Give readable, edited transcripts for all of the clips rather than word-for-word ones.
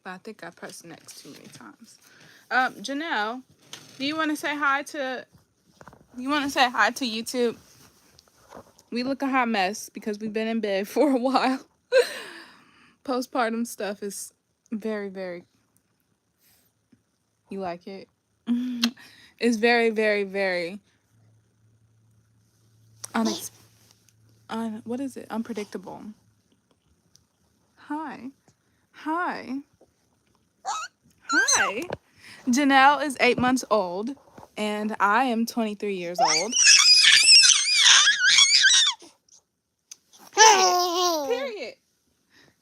But I think I pressed next too many times. Janelle, do you want to say hi to? You want to say hi to YouTube? We look a hot mess because we've been in bed for a while. Postpartum stuff is very, very. You like it? It's very, very, very what is it? Unpredictable. Hi. Hi. Hi. Janelle is 8 months old, and I am 23 years old. Period. Period.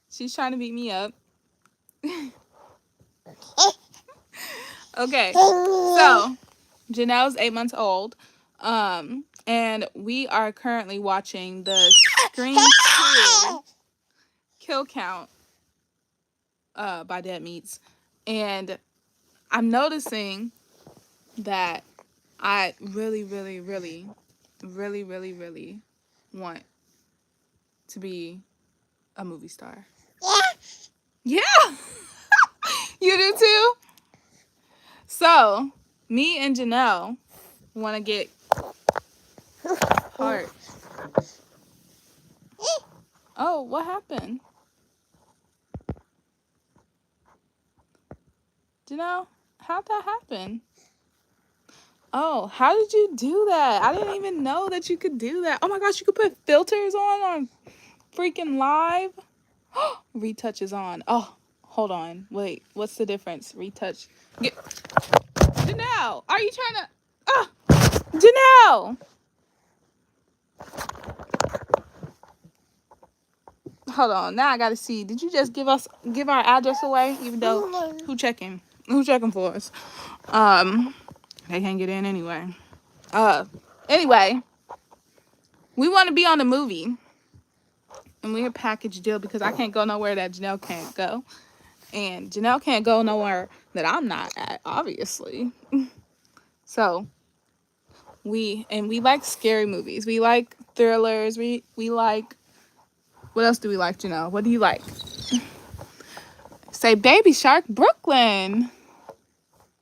She's trying to beat me up. Okay. So, Janelle's 8 months old. And we are currently watching the Scream 2 kill count by Dead Meats. And I'm noticing that I really, really, really, really, really, really want to be a movie star. Yeah. You do too? So, me and Janelle want to get heart. Oh, what happened? Janelle, how'd that happen? Oh, how did you do that? I didn't even know that you could do that. Oh my gosh, you could put filters on freaking live. Retouch is on. Oh, hold on. Wait, what's the difference? Retouch. Janelle, are you trying to... Janelle! Hold on. Now I gotta see. Did you just give our address away? Even though who checking for us? They can't get in anyway. Anyway, we want to be on the movie, and we're a package deal because I can't go nowhere that Janelle can't go, and Janelle can't go nowhere that I'm not at, obviously. So we like scary movies. We like thrillers. We like. What else do we like, Janelle? What do you like? Say Baby Shark Brooklyn.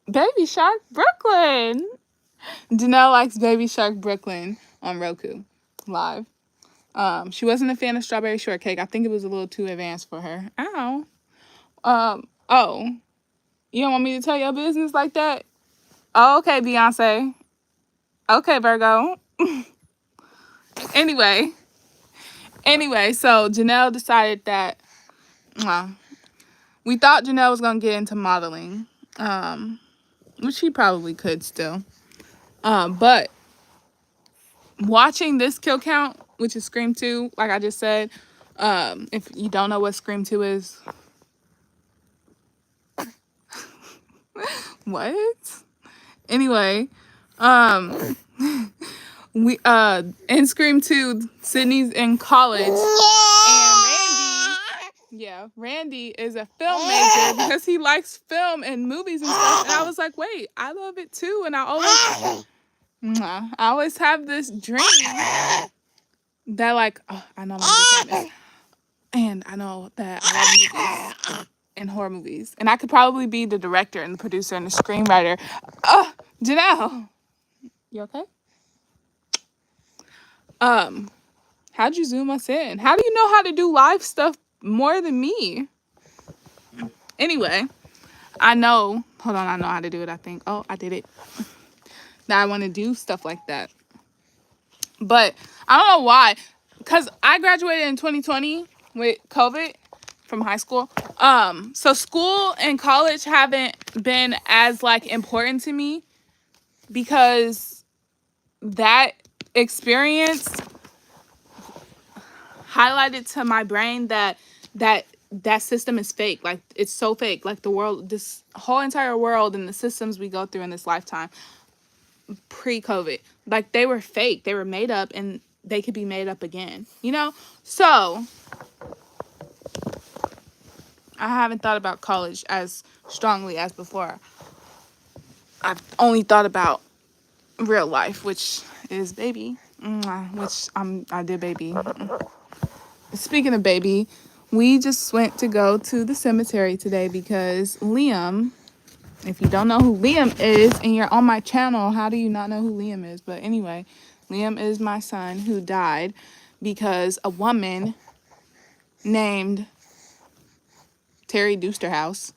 Baby Shark Brooklyn. Janelle likes Baby Shark Brooklyn on Roku live. She wasn't a fan of Strawberry Shortcake. I think it was a little too advanced for her. Ow. Oh. You don't want me to tell your business like that? Oh, okay, Beyonce. Okay, Virgo. Anyway, so Janelle decided that we thought Janelle was going to get into modeling, which she probably could still. But watching this kill count, which is Scream 2, like I just said, if you don't know what Scream 2 is, what? Anyway, we in Scream 2, Sydney's in college, and Randy is a film major because he likes film and movies and stuff. And I was like, wait, I love it too, and I always have this dream that I know my famous, and I know that I love movies and horror movies, and I could probably be the director and the producer and the screenwriter. Janelle, you okay? How'd you zoom us in? How do you know how to do live stuff more than me? Anyway, I know how to do it, I think. Oh, I did it. Now I want to do stuff like that. But I don't know why. Because I graduated in 2020 with COVID from high school. So school and college haven't been as important to me because that experience highlighted to my brain that system is fake. Like, it's so fake. Like, the world, this whole entire world and the systems we go through in this lifetime pre-COVID, like, they were fake. They were made up, and they could be made up again, So I haven't thought about college as strongly as before. I've only thought about real life, which is baby, which I did baby. Speaking of baby, We just went to go to the cemetery today because Liam, if you don't know who Liam is and you're on my channel, how do you not know who Liam is? But anyway, Liam is my son who died because a woman named Terry Doosterhouse,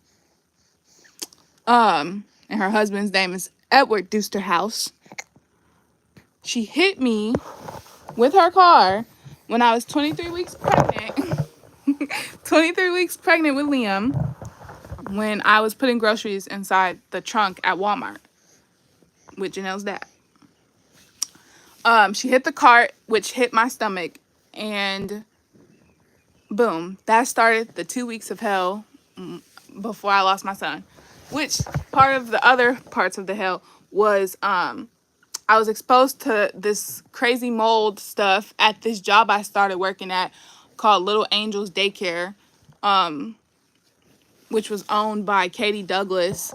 and her husband's name is Edward Doosterhouse. She hit me with her car when I was 23 weeks pregnant. 23 weeks pregnant with Liam when I was putting groceries inside the trunk at Walmart with Janelle's dad. She hit the cart, which hit my stomach, and boom, that started the 2 weeks of hell before I lost my son. Which part of the other parts of the hell was I was exposed to this crazy mold stuff at this job I started working at called Little Angels Daycare, which was owned by Katie Douglas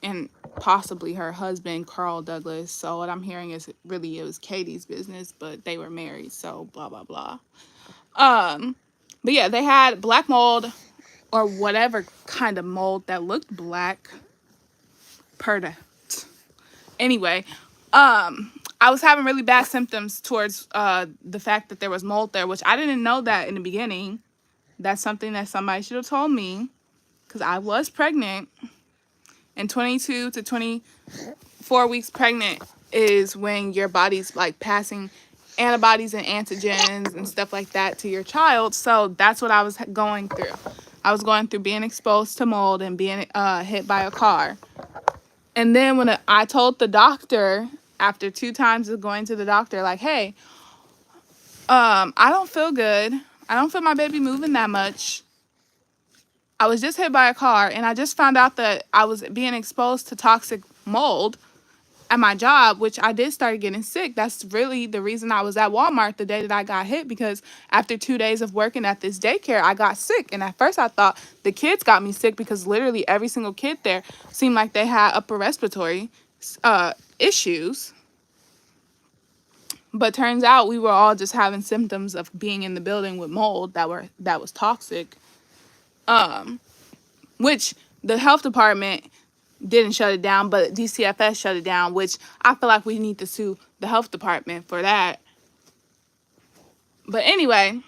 and possibly her husband, Carl Douglas. So what I'm hearing is really it was Katie's business, but they were married, so blah, blah, blah. But yeah, they had black mold or whatever kind of mold that looked black. Anyway, I was having really bad symptoms towards the fact that there was mold there, which I didn't know that in the beginning. That's something that somebody should have told me because I was pregnant. And 22 to 24 weeks pregnant is when your body's like passing antibodies and antigens and stuff like that to your child. So that's what I was going through. I was going through being exposed to mold and being hit by a car. And then when I told the doctor, after 2 times of going to the doctor, like, hey, I don't feel good. I don't feel my baby moving that much. I was just hit by a car, and I just found out that I was being exposed to toxic mold at my job, which I did start getting sick. That's really the reason I was at Walmart the day that I got hit, because after 2 days of working at this daycare, I got sick. And at first I thought the kids got me sick because literally every single kid there seemed like they had upper respiratory issues. But turns out we were all just having symptoms of being in the building with mold that was toxic. Which the health department didn't shut it down, but DCFS shut it down, which I feel like we need to sue the health department for that. But anyway,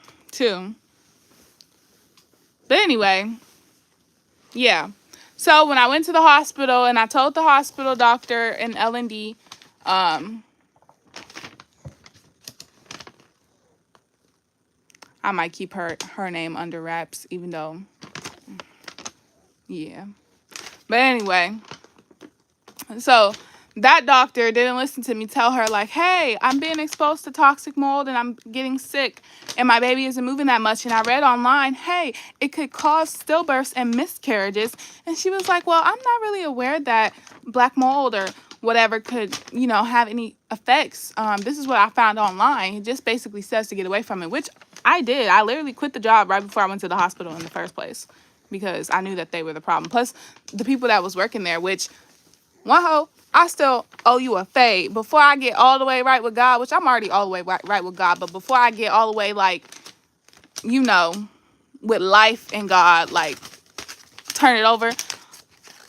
yeah. So when I went to the hospital and I told the hospital doctor and L&D, I might keep her name under wraps, even though, yeah. But anyway, so that doctor didn't listen to me tell her, like, hey, I'm being exposed to toxic mold and I'm getting sick and my baby isn't moving that much. And I read online, hey, it could cause stillbirths and miscarriages. And she was like, well, I'm not really aware that black mold or whatever could, have any effects. This is what I found online. It just basically says to get away from it, which I did. I literally quit the job right before I went to the hospital in the first place because I knew that they were the problem. Plus, the people that was working there, which, wow, I still owe you a fade. Before I get all the way right with God, which I'm already all the way right with God, but before I get all the way, with life and God, turn it over,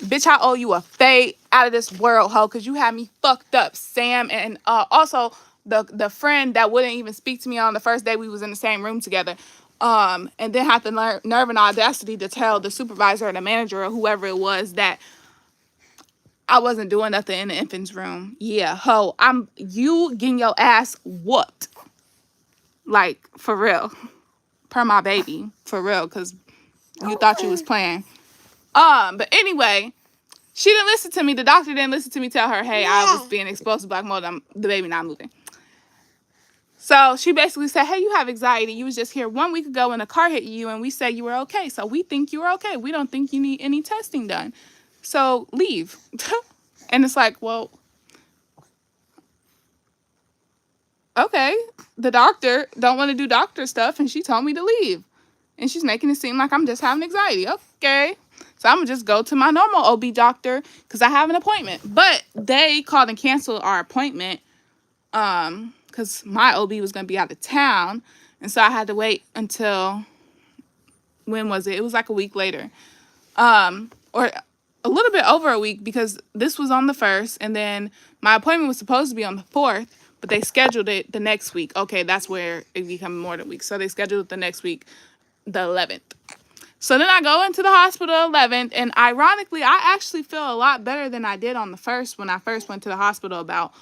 bitch, I owe you a fade out of this world, ho, because you had me fucked up, Sam. And also the friend that wouldn't even speak to me on the first day we was in the same room together, and then had the nerve and audacity to tell the supervisor or the manager or whoever it was that I wasn't doing nothing in the infant's room. Yeah, ho, you getting your ass whooped. For real. Per my baby. For real, because you thought you was playing. But anyway, she didn't listen to me. The doctor didn't listen to me tell her, hey, I was being exposed to black mold. The baby not moving. So she basically said, hey, you have anxiety. You was just here 1 week ago when a car hit you and we said you were okay. So we think you were okay. We don't think you need any testing done. So leave. And it's like, well, okay. The doctor don't want to do doctor stuff and she told me to leave. And she's making it seem like I'm just having anxiety. Okay. So I'm going to just go to my normal OB doctor because I have an appointment. But they called and canceled our appointment because my OB was going to be out of town. And so I had to wait until when was it? It was like a week later. Or a little bit over a week, because this was on the 1st, and then my appointment was supposed to be on the 4th, but they scheduled it the next week. Okay, that's where it became more than a week. So they scheduled it the next week, the 11th. So then I go into the hospital 11th, and ironically, I actually feel a lot better than I did on the 1st when I first went to the hospital about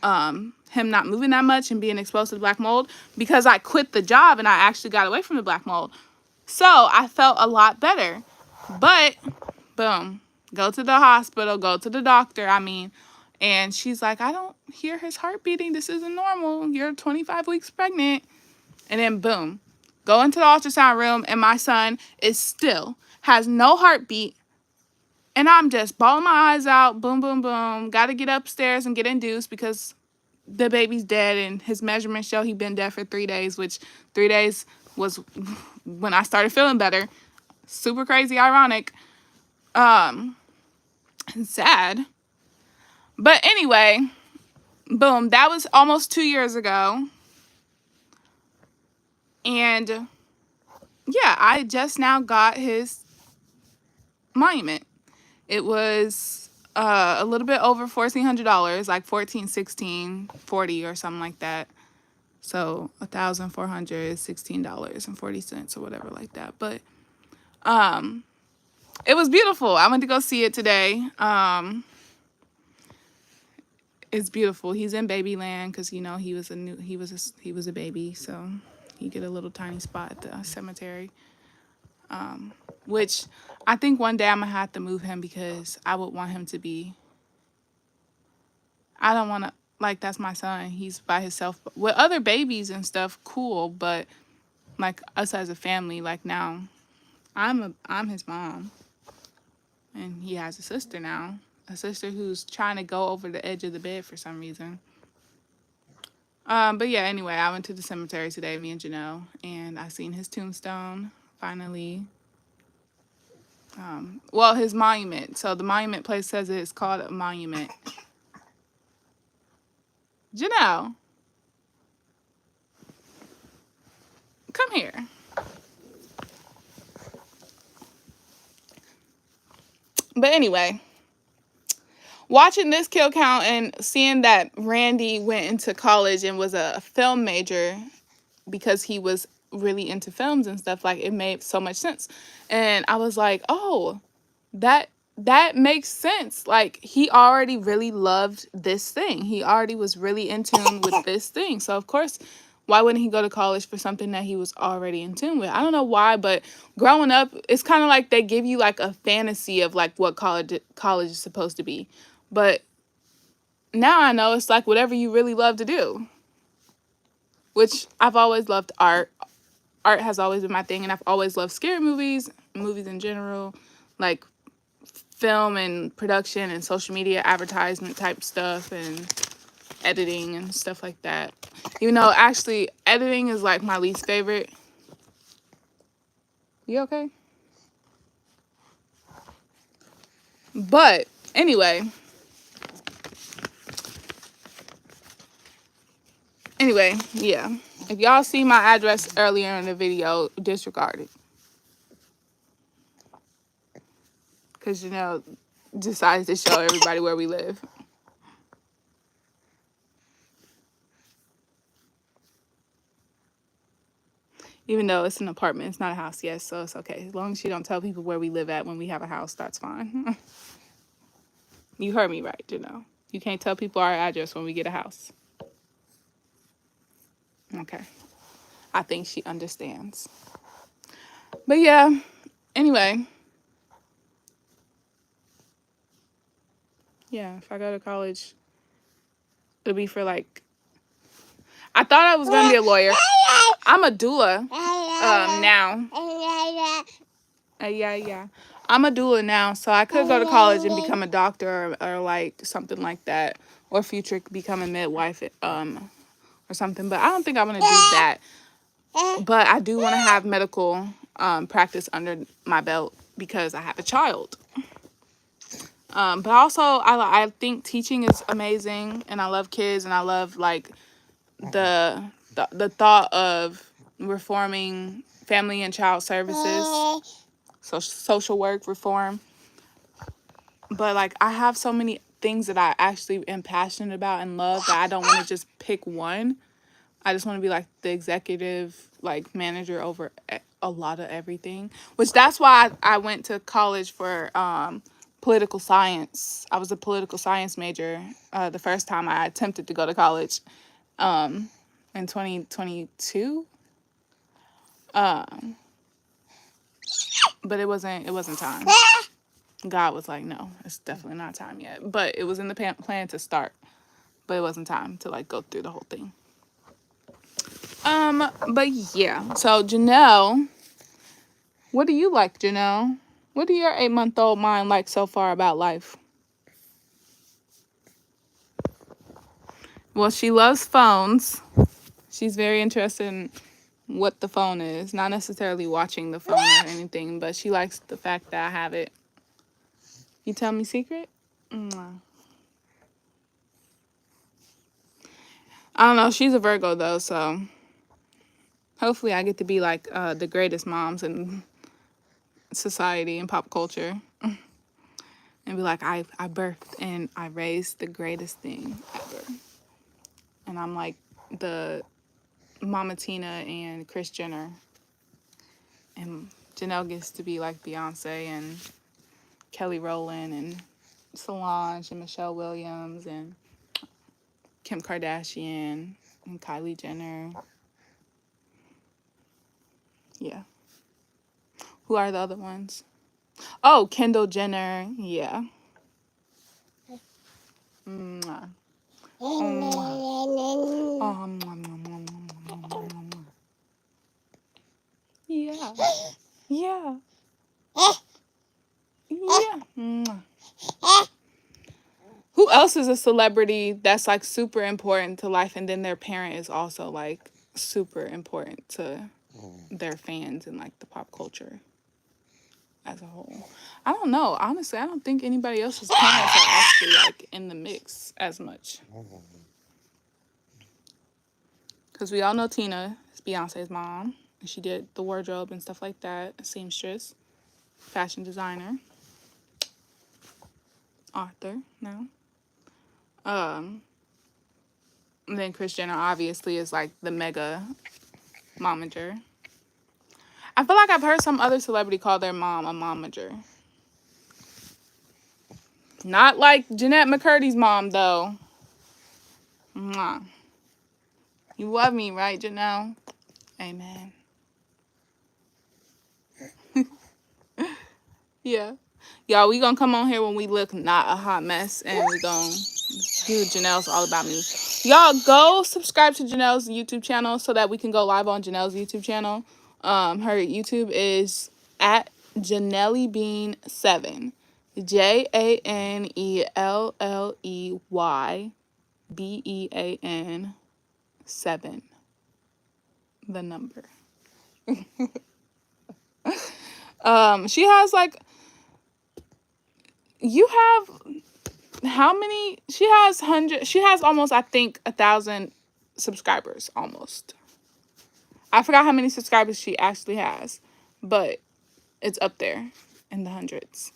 him not moving that much and being exposed to the black mold, because I quit the job and I actually got away from the black mold. So I felt a lot better. But, boom, go to the hospital, go to the doctor, and she's like, I don't hear his heart beating. This isn't normal. You're 25 weeks pregnant. And then, boom, go into the ultrasound room, and my son has no heartbeat. And I'm just bawling my eyes out. Boom, boom, boom. Got to get upstairs and get induced because the baby's dead, and his measurements show he'd been dead for 3 days, which 3 days was when I started feeling better. Super crazy, ironic, and sad. But anyway, boom, that was almost 2 years ago. And yeah, I just now got his monument. It was a little bit over $1,400, like $1,416.40 or something like that. So $1,416.40 or whatever like that. But it was beautiful. I went to go see it today. It's beautiful. He's in Babyland because he was a baby, so he get a little tiny spot at the cemetery. Which I think one day I'm gonna have to move him, because I would want him to be. I don't want to, like, that's my son. He's by himself with other babies and stuff. Cool, but like us as a family, like now, I'm his mom, and he has a sister now. A sister who's trying to go over the edge of the bed for some reason. But yeah, anyway, I went to the cemetery today, me and Janelle, and I seen his tombstone, finally. Well, his monument. So the monument place says it's called a monument. Janelle, come here. But anyway, watching this kill count and seeing that Randy went into college and was a film major because he was really into films and stuff, like, it made so much sense. And I was like, oh, that makes sense. Like, he already really loved this thing. He already was really in tune with this thing. So, of course, why wouldn't he go to college for something that he was already in tune with? I don't know why, but growing up, it's kind of like they give you, like, a fantasy of, like, what college is supposed to be. But now I know it's, like, whatever you really love to do. Which I've always loved art. Art has always been my thing, and I've always loved scary movies in general, like film and production and social media advertisement type stuff and editing and stuff like that. Even though actually editing is like my least favorite. You okay? But anyway, yeah. If y'all see my address earlier in the video, disregard it. Because, decides to show everybody where we live. Even though it's an apartment, it's not a house, yes, so it's okay. As long as you don't tell people where we live at when we have a house, that's fine. You heard me right, You can't tell people our address when we get a house. Okay. I think she understands. But yeah, anyway. Yeah, if I go to college, it'll be for like... I thought I was going to be a lawyer. I'm a doula now. Yeah. I'm a doula now, so I could go to college and become a doctor or like something like that. Or future become a midwife or something. But I don't think I want to do that. But I do want to have medical practice under my belt because I have a child. But also, I think teaching is amazing, and I love kids, and I love like the thought of reforming family and child services, so social work reform. But like I have so many things that I actually am passionate about and love that I don't want to just pick one. I just want to be like the executive like manager over a lot of everything, which that's why I went to college for political science. I was a political science major the first time I attempted to go to college in 2022. But it wasn't time. God was like, no, it's definitely not time yet. But it was in the plan to start, but it wasn't time to like go through the whole thing. But yeah. So Janelle, what do you like, Janelle? What do your 8-month-old mind like so far about life? Well, she loves phones. She's very interested in what the phone is, not necessarily watching the phone or anything, but she likes the fact that I have it. You tell me secret? Mwah. I don't know. She's a Virgo though, so hopefully I get to be like the greatest moms in society and pop culture, and be like, I birthed and I raised the greatest thing ever, and I'm like the Mama Tina and Kris Jenner, and Janelle gets to be like Beyonce and Kelly Rowland and Solange and Michelle Williams and Kim Kardashian and Kylie Jenner. Yeah. Who are the other ones? Oh, Kendall Jenner. Yeah. Mwah. Oh, yeah. Yeah. Yeah. Who else is a celebrity that's like super important to life, and then their parent is also like super important to their fans and like the pop culture as a whole? I don't know. Honestly, I don't think anybody else's parents are actually like in the mix as much. Because we all know Tina is Beyonce's mom. And she did the wardrobe and stuff like that. A seamstress, fashion designer, author now. And then Kris Jenner obviously is like the mega momager. I feel like I've heard some other celebrity call their mom a momager. Not like Jeanette McCurdy's mom, though. Mwah. You love me, right, Janelle? Amen. Yeah. Y'all, we gonna come on here when we look not a hot mess, and we gonna do Janelle's All About Me. Y'all, go subscribe to Janelle's YouTube channel so that we can go live on Janelle's YouTube channel. Her YouTube is at JanelleBean7. JANELLEYBEAN 7. The number. She has like, you have how many? She has almost, I think, 1,000 subscribers almost. I forgot how many subscribers she actually has, but it's up there in the hundreds.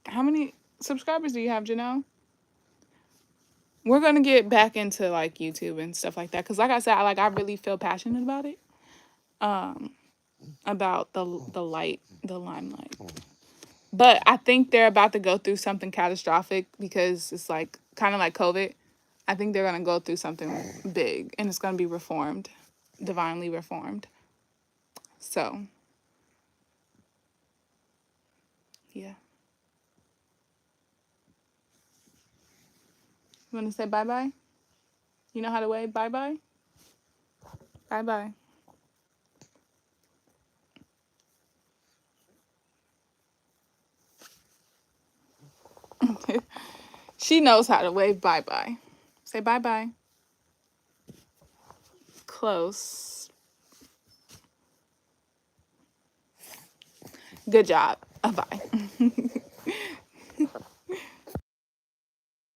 How many subscribers do you have, Janelle? We're gonna get back into like YouTube and stuff like that, because like I said, I really feel passionate about it. About the limelight. But I think they're about to go through something catastrophic, because it's like kind of like COVID. I think they're gonna go through something big, and it's gonna be reformed, divinely reformed. So, yeah. You want to say bye-bye? You know how to wave bye-bye? Bye-bye. She knows how to wave bye-bye. Say bye-bye. Close. Good job. Bye.